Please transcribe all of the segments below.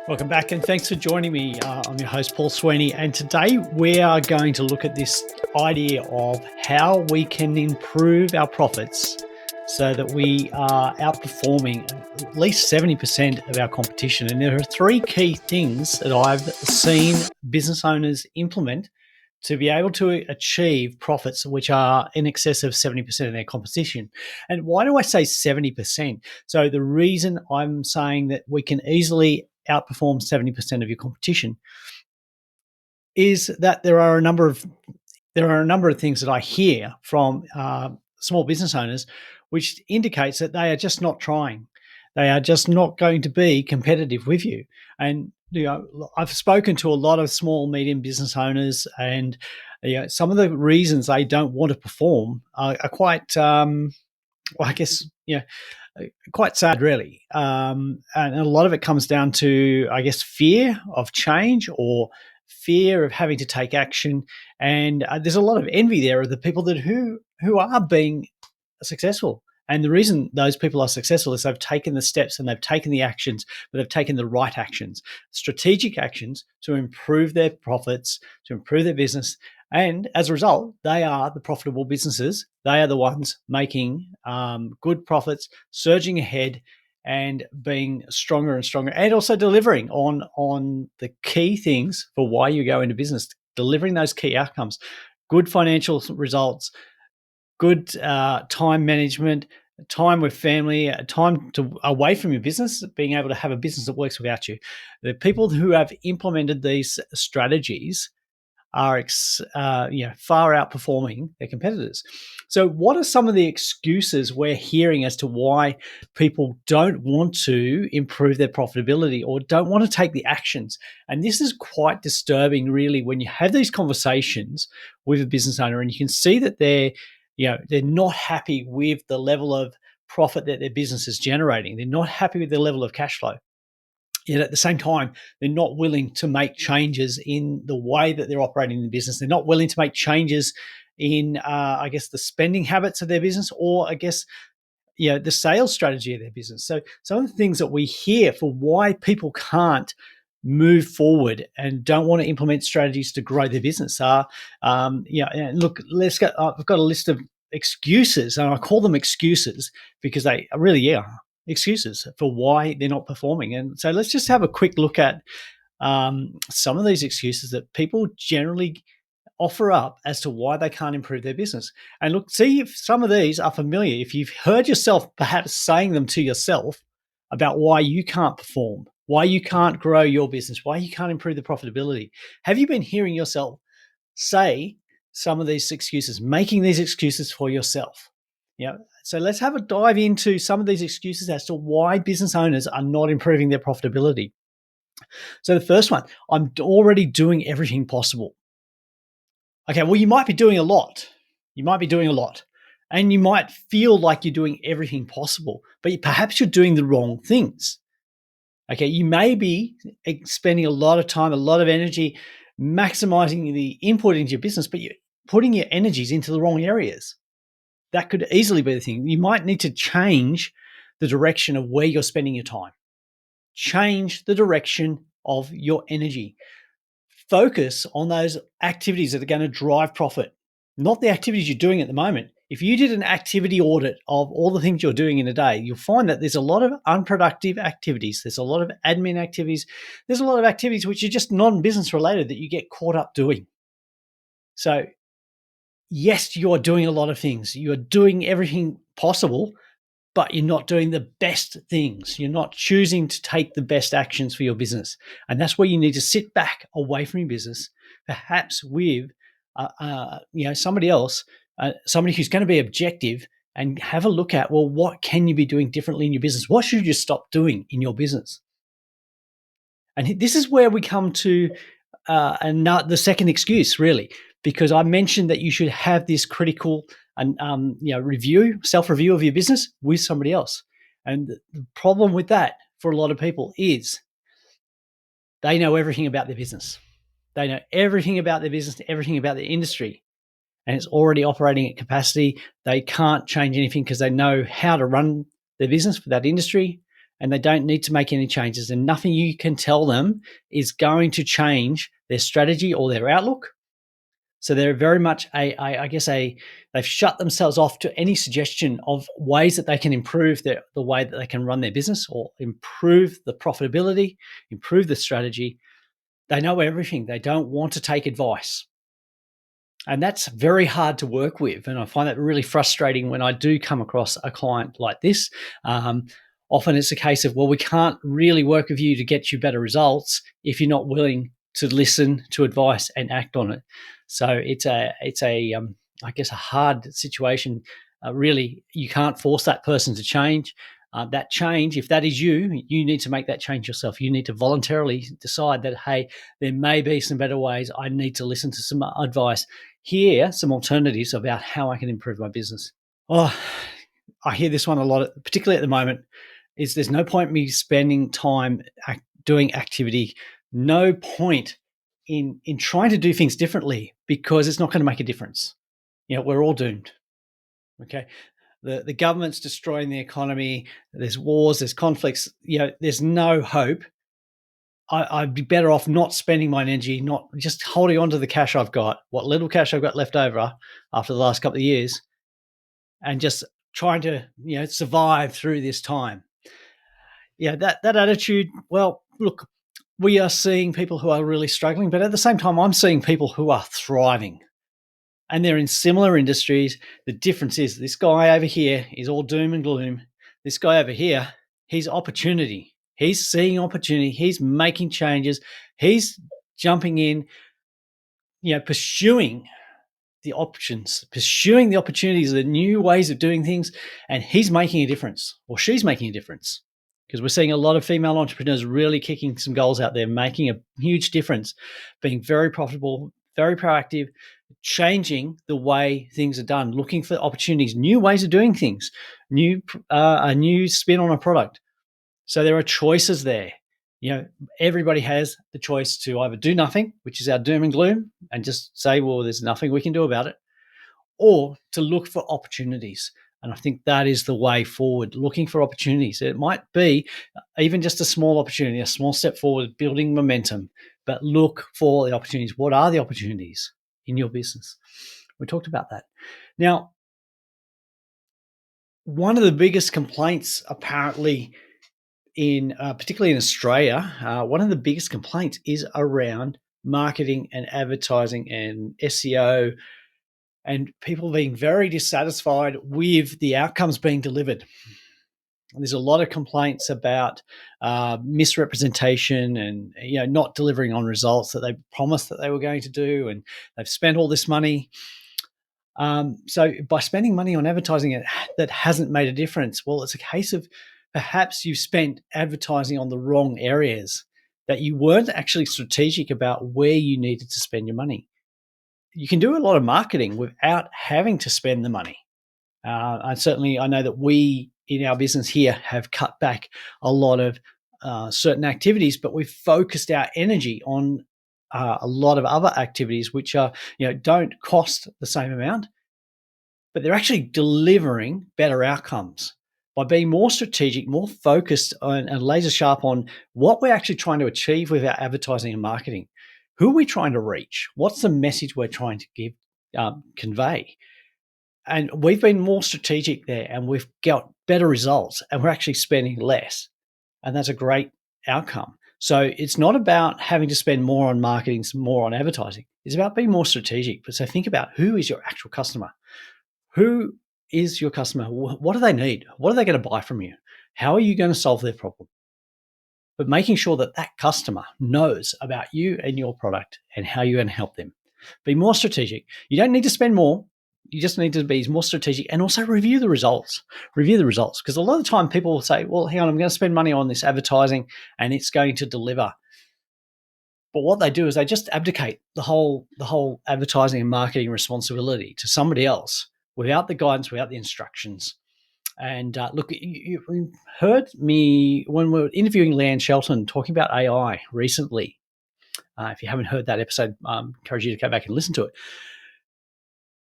Welcome back and thanks for joining me. I'm your host, Paul Sweeney, and today we are going to look at this idea of how we can improve our profits so that we are outperforming at least 70% of our competition. And there are three key things that I've seen business owners implement to be able to achieve profits which are in excess of 70% of their competition. And why do I say 70%? So the reason I'm saying that we can easily outperform 70% of your competition is that there are a number of things that I hear from small business owners, which indicates that they are just not trying. They are just not going to be competitive with you. And I've spoken to a lot of small, medium business owners, and some of the reasons they don't want to perform are quite, I guess, quite sad, really. And a lot of it comes down to, I guess, fear of change or fear of having to take action. And there's a lot of envy there of the people who are being successful. And the reason those people are successful is they've taken the steps and they've taken the actions, but they've taken the right actions, strategic actions to improve their profits, to improve their business. And as a result, they are the profitable businesses. They are the ones making good profits, surging ahead, and being stronger and stronger, and also delivering on the key things for why you go into business, delivering those key outcomes, good financial results, good time management, time with family, time away from your business, being able to have a business that works without you. The people who have implemented these strategies are far outperforming their competitors. So what are some of the excuses we're hearing as to why people don't want to improve their profitability or don't want to take the actions? And this is quite disturbing, really, when you have these conversations with a business owner and you can see that they're not happy with the level of profit that their business is generating. They're not happy with the level of cash flow. Yet at the same time, they're not willing to make changes in the way that they're operating the business. They're not willing to make changes in, the spending habits of their business, or the sales strategy of their business. So some of the things that we hear for why people can't move forward and don't want to implement strategies to grow their business are, and look, I've got a list of excuses, and I call them excuses because they really are excuses for why they're not performing. And so let's just have a quick look at some of these excuses that people generally offer up as to why they can't improve their business. And look, see if some of these are familiar. If you've heard yourself perhaps saying them to yourself about why you can't perform, why you can't grow your business, why you can't improve the profitability. Have you been hearing yourself say some of these excuses, making these excuses for yourself? So let's have a dive into some of these excuses as to why business owners are not improving their profitability. So the first one, I'm already doing everything possible. Okay, well, you might be doing a lot. And you might feel like you're doing everything possible, but perhaps you're doing the wrong things. Okay, you may be spending a lot of time, a lot of energy, maximizing the input into your business, but you're putting your energies into the wrong areas. That could easily be the thing. You might need to change the direction of where you're spending your time. Change the direction of your energy. Focus on those activities that are going to drive profit, not the activities you're doing at the moment. If you did an activity audit of all the things you're doing in a day, you'll find that there's a lot of unproductive activities. There's a lot of admin activities. There's a lot of activities which are just non-business related that you get caught up doing. So yes, you're doing a lot of things. You're doing everything possible, but you're not doing the best things. You're not choosing to take the best actions for your business. And that's where you need to sit back away from your business, perhaps with somebody else, somebody who's going to be objective, and have a look at, well, what can you be doing differently in your business? What should you stop doing in your business? And this is where we come to the second excuse, really, because I mentioned that you should have this critical and self-review of your business with somebody else. And the problem with that for a lot of people is they know everything about their business. They know everything about their business, everything about their industry, and it's already operating at capacity. They can't change anything because they know how to run their business for that industry, and they don't need to make any changes, and nothing you can tell them is going to change their strategy or their outlook. So they're very much they've shut themselves off to any suggestion of ways that they can improve the way that they can run their business or improve the profitability, improve the strategy. They know everything. They don't want to take advice. And that's very hard to work with. And I find that really frustrating when I do come across a client like this. Often it's a case of, well, we can't really work with you to get you better results if you're not willing to listen to advice and act on it. So it's a hard situation. Really, you can't force that person to change. That change, if that is you, you need to make that change yourself. You need to voluntarily decide that, hey, there may be some better ways. I need to listen to some advice. Here, some alternatives about how I can improve my business. Oh, I hear this one a lot, particularly at the moment, is there's no point me spending time doing activity, no point in trying to do things differently because it's not going to make a difference. We're all doomed. Okay. The government's destroying the economy. There's wars, there's conflicts. There's no hope. I'd be better off not spending my energy, not just holding on to the cash I've got, what little cash I've got left over after the last couple of years, and just trying to survive through this time. That attitude. Well, look, we are seeing people who are really struggling, but at the same time, I'm seeing people who are thriving. And they're in similar industries. The difference is this guy over here is all doom and gloom. This guy over here, he's opportunity. He's seeing opportunity. He's making changes. He's jumping in, pursuing the options, pursuing the opportunities, the new ways of doing things. And he's making a difference, or she's making a difference. Because we're seeing a lot of female entrepreneurs really kicking some goals out there, making a huge difference, being very profitable, very proactive, changing the way things are done, looking for opportunities, new ways of doing things, a new spin on a product. So there are choices there. Everybody has the choice to either do nothing, which is our doom and gloom, and just say, well, there's nothing we can do about it, or to look for opportunities. And I think that is the way forward, looking for opportunities. It might be even just a small opportunity, a small step forward, building momentum, but look for the opportunities. What are the opportunities in your business? We talked about that. Now, one of the biggest complaints apparently particularly in Australia, one of the biggest complaints is around marketing and advertising and SEO, and people being very dissatisfied with the outcomes being delivered. There's a lot of complaints about misrepresentation and not delivering on results that they promised that they were going to do, and they've spent all this money. So by spending money on advertising that hasn't made a difference, well, it's a case of perhaps you've spent advertising on the wrong areas, that you weren't actually strategic about where you needed to spend your money. You can do a lot of marketing without having to spend the money. And certainly I know that we in our business here have cut back a lot of certain activities, but we've focused our energy on a lot of other activities which are, don't cost the same amount, but they're actually delivering better outcomes by being more strategic, more focused on, and laser sharp on what we're actually trying to achieve with our advertising and marketing. Who are we trying to reach? What's the message we're trying to convey? And we've been more strategic there, and we've got better results, and we're actually spending less. And that's a great outcome. So it's not about having to spend more on marketing, more on advertising. It's about being more strategic. But so think about, who is your actual customer? Who is your customer? What do they need? What are they going to buy from you? How are you going to solve their problem? But making sure that that customer knows about you and your product and how you're going to help them. Be more strategic. You don't need to spend more. You just need to be more strategic, and also review the results. Review the results, because a lot of the time people will say, well, hang on, I'm going to spend money on this advertising and it's going to deliver. But what they do is they just abdicate the whole advertising and marketing responsibility to somebody else without the guidance, without the instructions. And look, you heard me when we were interviewing Leanne Shelton talking about AI recently. If you haven't heard that episode, I encourage you to go back and listen to it.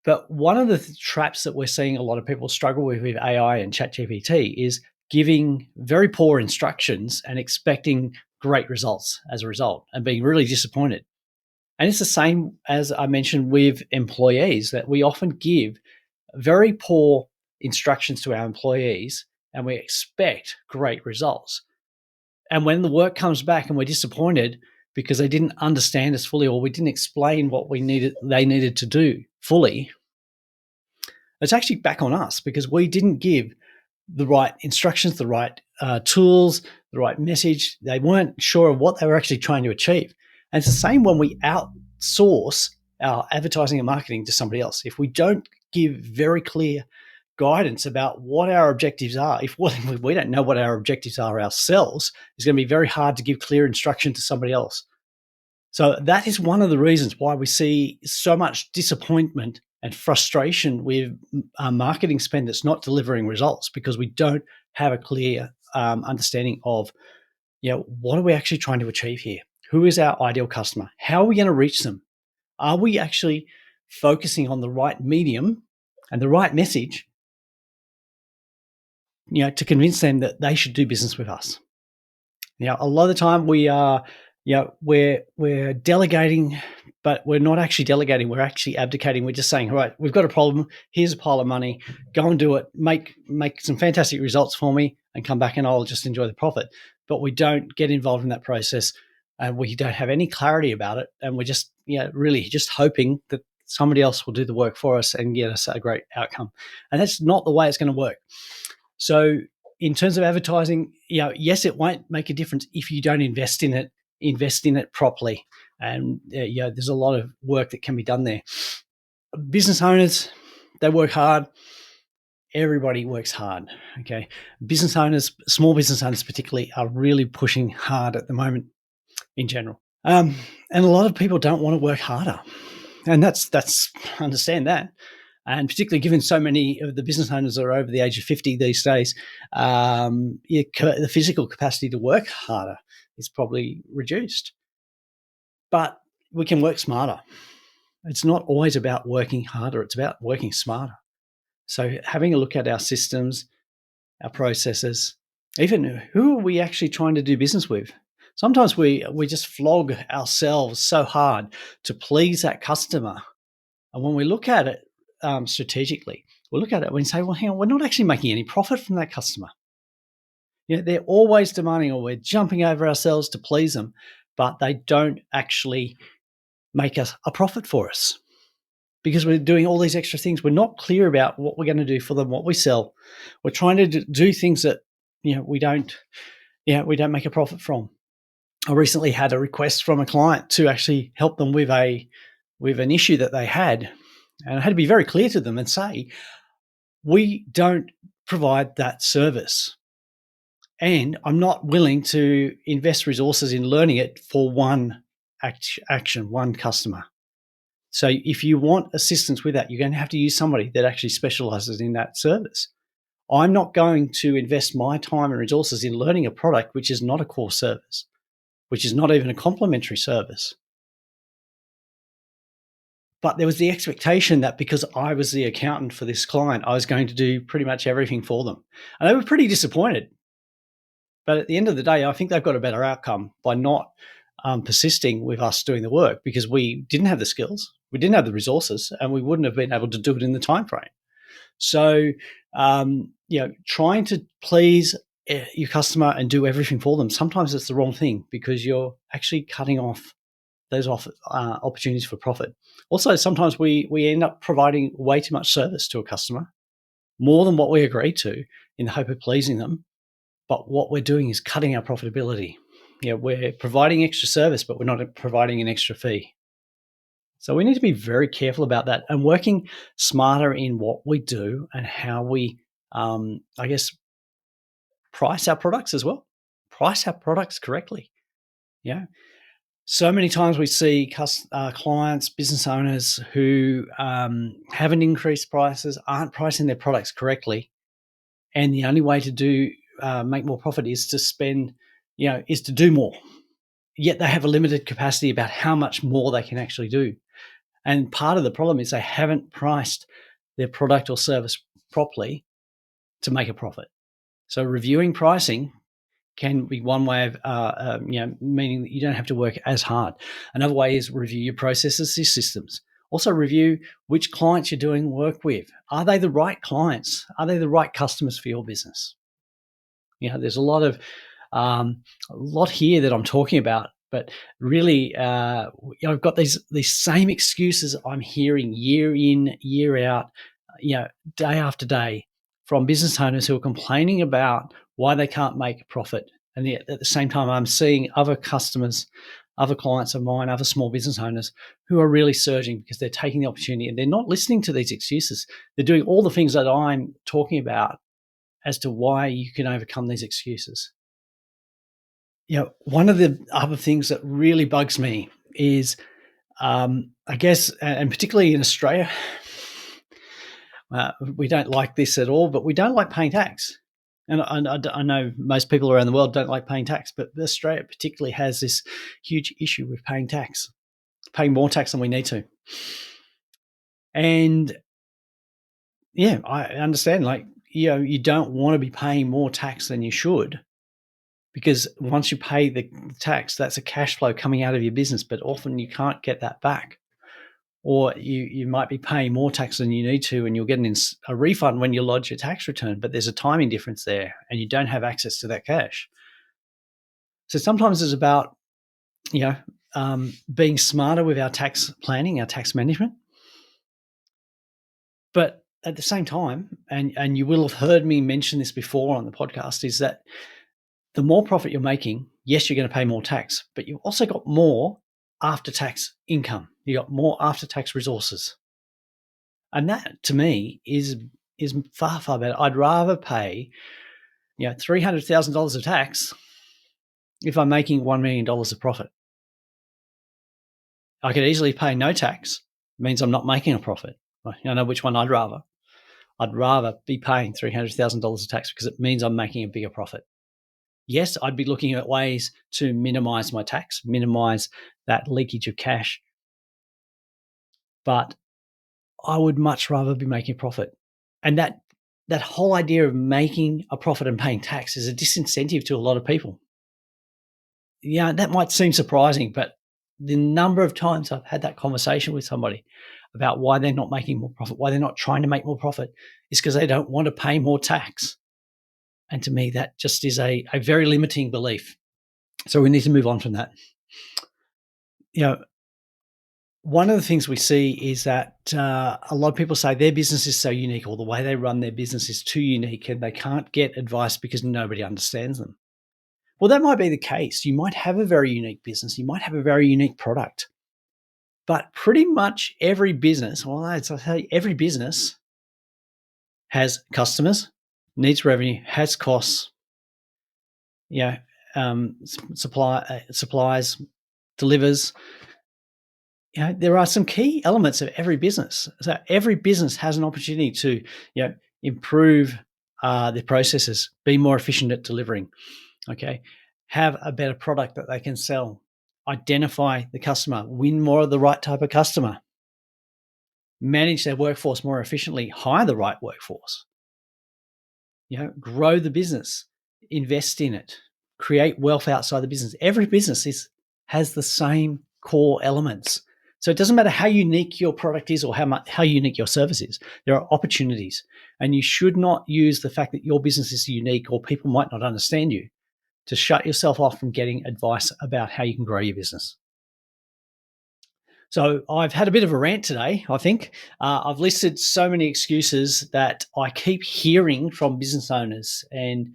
But one of the traps that we're seeing a lot of people struggle with AI and ChatGPT is giving very poor instructions and expecting great results as a result and being really disappointed. And it's the same as I mentioned with employees, that we often give very poor instructions to our employees and we expect great results. And when the work comes back and we're disappointed because they didn't understand us fully or we didn't explain what they needed to do fully, it's actually back on us because we didn't give the right instructions, the right tools, the right message. They weren't sure of what they were actually trying to achieve. And it's the same when we outsource our advertising and marketing to somebody else. If we don't give very clear guidance about what our objectives are, if we don't know what our objectives are ourselves, it's going to be very hard to give clear instruction to somebody else. So that is one of the reasons why we see so much disappointment and frustration with marketing spend that's not delivering results, because we don't have a clear understanding of, what are we actually trying to achieve here? Who is our ideal customer? How are we going to reach them? Are we actually focusing on the right medium and the right message, to convince them that they should do business with us? A lot of the time we are, we're delegating, but we're not actually delegating. We're actually abdicating. We're just saying, all right, we've got a problem. Here's a pile of money. Go and do it. Make some fantastic results for me and come back and I'll just enjoy the profit. But we don't get involved in that process and we don't have any clarity about it. And we're just, really just hoping that somebody else will do the work for us and get us a great outcome. And that's not the way it's going to work. So in terms of advertising, yes, it won't make a difference if you don't invest in it properly. And there's a lot of work that can be done there. Business owners, they work hard. Everybody works hard. Okay. Business owners, small business owners particularly, are really pushing hard at the moment in general. And a lot of people don't want to work harder. And that's understand that. And particularly given so many of the business owners are over the age of 50 these days, the physical capacity to work harder is probably reduced. But we can work smarter. It's not always about working harder. It's about working smarter. So having a look at our systems, our processes, even who are we actually trying to do business with? Sometimes we just flog ourselves so hard to please that customer. And when we look at it strategically, we look at it and say, well, hang on, we're not actually making any profit from that customer. They're always demanding, or we're jumping over ourselves to please them, but they don't actually make us a profit for us because we're doing all these extra things. We're not clear about what we're going to do for them, what we sell. We're trying to do things that we don't make a profit from. I recently had a request from a client to actually help them with an issue that they had, and I had to be very clear to them and say, we don't provide that service. And I'm not willing to invest resources in learning it for one action, one customer. So if you want assistance with that, you're going to have to use somebody that actually specializes in that service. I'm not going to invest my time and resources in learning a product which is not a core service, which is not even a complementary service. But there was the expectation that because I was the accountant for this client, I was going to do pretty much everything for them. And they were pretty disappointed. But at the end of the day, I think they've got a better outcome by not persisting with us doing the work, because we didn't have the skills, we didn't have the resources, and we wouldn't have been able to do it in the time frame. So, trying to please your customer and do everything for them, sometimes it's the wrong thing because you're actually cutting off those opportunities for profit. Also, sometimes we end up providing way too much service to a customer, more than what we agreed to, in the hope of pleasing them. But what we're doing is cutting our profitability. We're providing extra service, but we're not providing an extra fee. So we need to be very careful about that and working smarter in what we do and how we, price our products as well. Price our products correctly. So many times we see clients, business owners who haven't increased prices, aren't pricing their products correctly, and the only way to make more profit is to spend, is to do more. Yet they have a limited capacity about how much more they can actually do. And part of the problem is they haven't priced their product or service properly to make a profit. So reviewing pricing can be one way of, meaning that you don't have to work as hard. Another way is review your processes, your systems. Also review which clients you're doing work with. Are they the right clients? Are they the right customers for your business? There's a lot here that I'm talking about, but really, I've got these same excuses I'm hearing year in, year out, day after day from business owners who are complaining about why they can't make a profit. And yet at the same time, I'm seeing other customers, other clients of mine, other small business owners who are really surging because they're taking the opportunity and they're not listening to these excuses. They're doing all the things that I'm talking about as to why you can overcome these excuses. One of the other things that really bugs me is, I guess, and particularly in Australia, we don't like this at all, but we don't like paying tax. And I know most people around the world don't like paying tax, but Australia particularly has this huge issue with paying tax, paying more tax than we need to. And yeah, I understand, you don't want to be paying more tax than you should, because once you pay the tax, that's a cash flow coming out of your business, but often you can't get that back. Or you might be paying more tax than you need to, and you'll get a refund when you lodge your tax return, but there's a timing difference there, and you don't have access to that cash. So sometimes it's about, being smarter with our tax planning, our tax management. But at the same time, and you will have heard me mention this before on the podcast, is that the more profit you're making, yes, you're going to pay more tax, but you've also got more after-tax income. You got more after-tax resources. And that, to me, is far, far better. I'd rather pay, $300,000 of tax if I'm making $1 million of profit. I could easily pay no tax. It means I'm not making a profit. I know which one I'd rather. I'd rather be paying $300,000 of tax because it means I'm making a bigger profit. Yes, I'd be looking at ways to minimize my tax, minimize that leakage of cash, but I would much rather be making a profit. And that whole idea of making a profit and paying tax is a disincentive to a lot of people. Yeah, that might seem surprising, but the number of times I've had that conversation with somebody about why they're not making more profit, why they're not trying to make more profit, is because they don't want to pay more tax. And to me, that just is a very limiting belief. So we need to move on from that. One of the things we see is that a lot of people say their business is so unique, or the way they run their business is too unique, and they can't get advice because nobody understands them. Well, that might be the case. You might have a very unique business. You might have a very unique product. But pretty much every business, every business has customers, needs revenue, has costs, supplies, delivers. There are some key elements of every business. So every business has an opportunity to, improve their processes, be more efficient at delivering. Okay, have a better product that they can sell, identify the customer, win more of the right type of customer, manage their workforce more efficiently, hire the right workforce, grow the business, invest in it, create wealth outside the business. Every business has the same core elements. So it doesn't matter how unique your product is or how unique your service is. There are opportunities, and you should not use the fact that your business is unique or people might not understand you to shut yourself off from getting advice about how you can grow your business. So I've had a bit of a rant today, I think. I've listed so many excuses that I keep hearing from business owners. And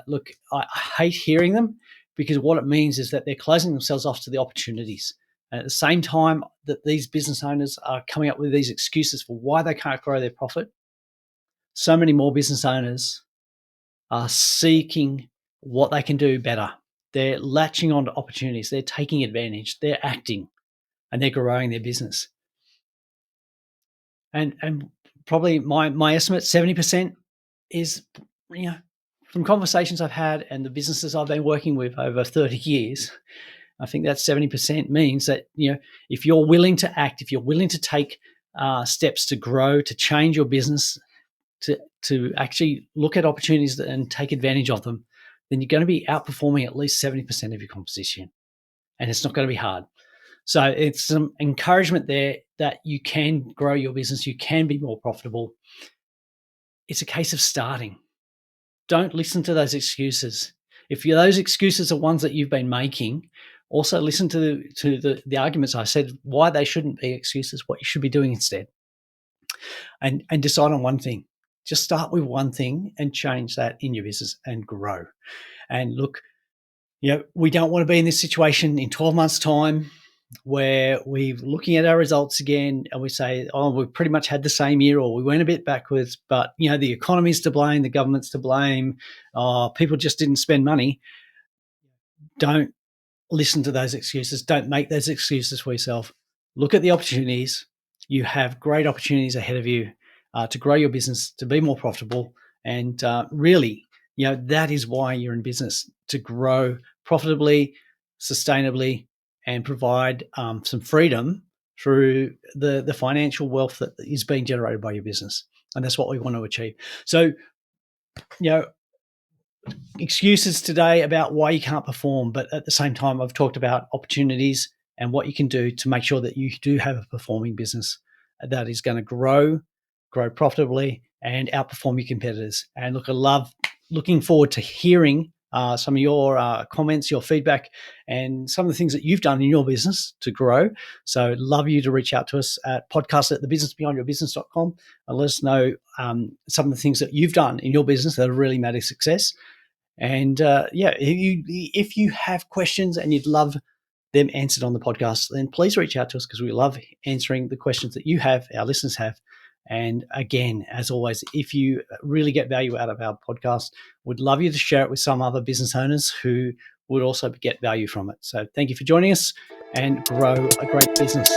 look, I hate hearing them, because what it means is that they're closing themselves off to the opportunities. And at the same time that these business owners are coming up with these excuses for why they can't grow their profit, so many more business owners are seeking what they can do better. They're latching onto opportunities. They're taking advantage. They're acting, and they're growing their business. And probably my estimate, 70% is, from conversations I've had and the businesses I've been working with over 30 years, I think that 70% means that, if you're willing to act, if you're willing to take steps to grow, to change your business, to to actually look at opportunities and take advantage of them, then you're going to be outperforming at least 70% of your competition. And it's not going to be hard. So it's some encouragement there that you can grow your business, you can be more profitable. It's a case of starting. Don't listen to those excuses. If those excuses are ones that you've been making, also listen to the arguments I said, why they shouldn't be excuses, what you should be doing instead. And decide on one thing. Just start with one thing and change that in your business and grow. And look, we don't want to be in this situation in 12 months' time where we're looking at our results again and we say, oh, we've pretty much had the same year, or we went a bit backwards, but the economy's to blame, the government's to blame, people just didn't spend money. Don't listen to those excuses. Don't make those excuses for yourself. Look at the opportunities. You have great opportunities ahead of you to grow your business, to be more profitable. And really, that is why you're in business, to grow profitably, sustainably, and provide some freedom through the financial wealth that is being generated by your business. And that's what we want to achieve. So, excuses today about why you can't perform, but at the same time, I've talked about opportunities and what you can do to make sure that you do have a performing business that is going to grow profitably, and outperform your competitors. And look, looking forward to hearing some of your comments, your feedback, and some of the things that you've done in your business to grow. So love you to reach out to us at podcast@thebusinessbeyondyourbusiness.com and let us know some of the things that you've done in your business that have really made a success. And if you have questions and you'd love them answered on the podcast, then please reach out to us, because we love answering the questions that you have, our listeners have. And again, as always, if you really get value out of our podcast, we'd love you to share it with some other business owners who would also get value from it. So thank you for joining us, and grow a great business.